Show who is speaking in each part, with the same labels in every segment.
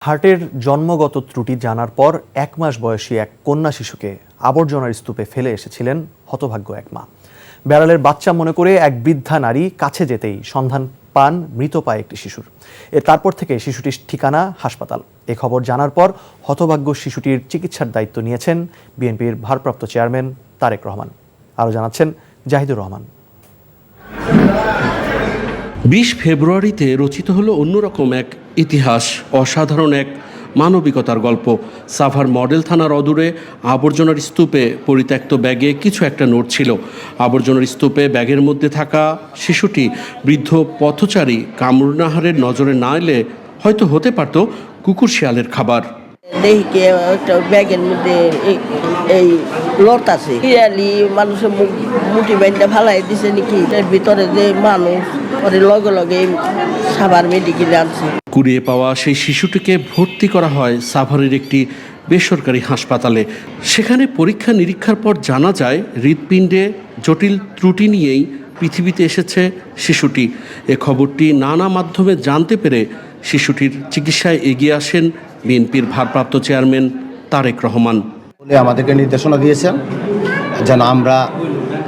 Speaker 1: হার্টের জন্মগত ত্রুটি জানার পর 1 মাস বয়সী এক কন্যা শিশুকে আবর্জনার স্তূপে ফেলে এসেছিলেন হতভাগ্য এক মা। বেড়ালের বাচ্চা মনে করে এক বৃদ্ধা নারী কাছে যেতেই সন্ধান পান মৃত পায় একটি শিশুর। তারপর থেকে শিশুটির ঠিকানা হাসপাতাল। এ খবর জানার পর হতভাগ্য শিশুটির চিকিৎসার দায়িত্ব নিয়েছেন বিএনপির ভারপ্রাপ্ত চেয়ারম্যান তারেক রহমান। আরও জানাচ্ছেন জাহিদুর রহমান।
Speaker 2: 20 ফেব্রুয়ারিতে রচিত হলো অন্যরকম এক ইতিহাস, অসাধারণ এক মানবিকতার গল্প। সাভার মডেল থানার অদূরে আবর্জনার স্তূপে পরিত্যক্ত ব্যাগে কিছু একটা নোট ছিল। আবর্জনার স্তূপে ব্যাগের মধ্যে থাকা শিশুটি বৃদ্ধ পথচারী কামরুনাহারের নজরে না এলে হয়তো হতে পারত কুকুর শিয়ালের খাবার।
Speaker 3: দেখি একটা ব্যাগের মধ্যে এই লট আছে, শিয়ালি মানুষের মুঠি বাইন্দা ফালাই দিছে নাকি, এর ভিতরে যে মানুষ পরে লগে লগে সাভার মেডিকেলে আনছে।
Speaker 2: কুড়িয়ে পাওয়া সেই শিশুটিকে ভর্তি করা হয় সাভারের একটি বেসরকারি হাসপাতালে। সেখানে পরীক্ষা নিরীক্ষার পর জানা যায় হৃৎপিণ্ডে জটিল ত্রুটি নিয়েই পৃথিবীতে এসেছে শিশুটি। এ খবরটি নানা মাধ্যমে জানতে পেরে শিশুটির চিকিৎসায় এগিয়ে আসেন বিএনপির ভারপ্রাপ্ত চেয়ারম্যান তারেক রহমান।
Speaker 4: আমাদেরকে নির্দেশনা দিয়েছেন যেন আমরা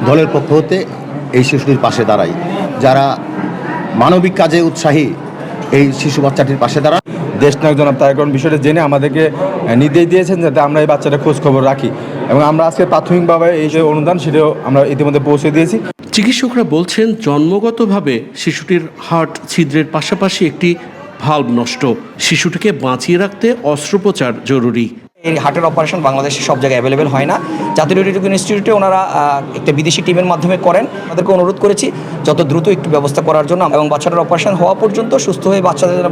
Speaker 4: দলের পক্ষ হতে এই শিশুটির পাশে দাঁড়াই। যারা মানবিক কাজে উৎসাহী এই শিশু বাচ্চাটির পাশে দাঁড়ান।
Speaker 5: দেশ নায়ক জনাব তারেক রহমান বিষয়টা জেনে আমাদেরকে নির্দেশ দিয়েছেন যাতে আমরা এই বাচ্চাটা খোঁজ খবর রাখি, এবং আমরা আজকে প্রাথমিকভাবে এই যে অনুদান সেটাও আমরা ইতিমধ্যে পৌঁছে দিয়েছি।
Speaker 2: চিকিৎসকরা বলছেন জন্মগতভাবে শিশুটির হার্ট ছিদ্রের পাশাপাশি একটি ভালভ নষ্ট। শিশুটিকে বাঁচিয়ে রাখতে অস্ত্রোপচার জরুরি।
Speaker 6: এই হার্টের অপারেশন বাংলাদেশে সব জায়গায় অ্যাভেলেবেল হয় না। জাতীয় রেডিওলজি ইনস্টিটিউটে ওনারা একটা বিদেশি টিমের মাধ্যমে করেন। আমাদেরকে অনুরোধ করেছি যত দ্রুত একটু ব্যবস্থা করার জন্য, এবং বাচ্চাটার অপারেশন হওয়া পর্যন্ত সুস্থ হয়ে বাচ্চাদের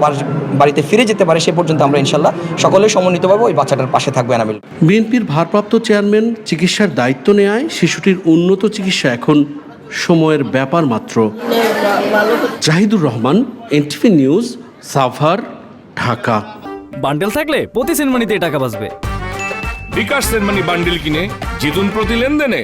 Speaker 6: বাড়িতে ফিরে যেতে পারে সে পর্যন্ত আমরা ইনশাল্লাহ সকলে সমন্বিতভাবে ওই বাচ্চাটার পাশে থাকবো এনাবিল।
Speaker 2: বিএনপির ভারপ্রাপ্ত চেয়ারম্যান চিকিৎসার দায়িত্ব নেয় শিশুটির উন্নত চিকিৎসা এখন সময়ের ব্যাপার মাত্র। Jahidur Rahman, NTV news, Savar, Dhaka.
Speaker 7: Bundle থাকলে প্রতি সেনমানিতে টাকা বাঁচবে।
Speaker 8: বিকাশ সেনমানি বান্ডেল কিনে জিতুন প্রতি লেনদেনে।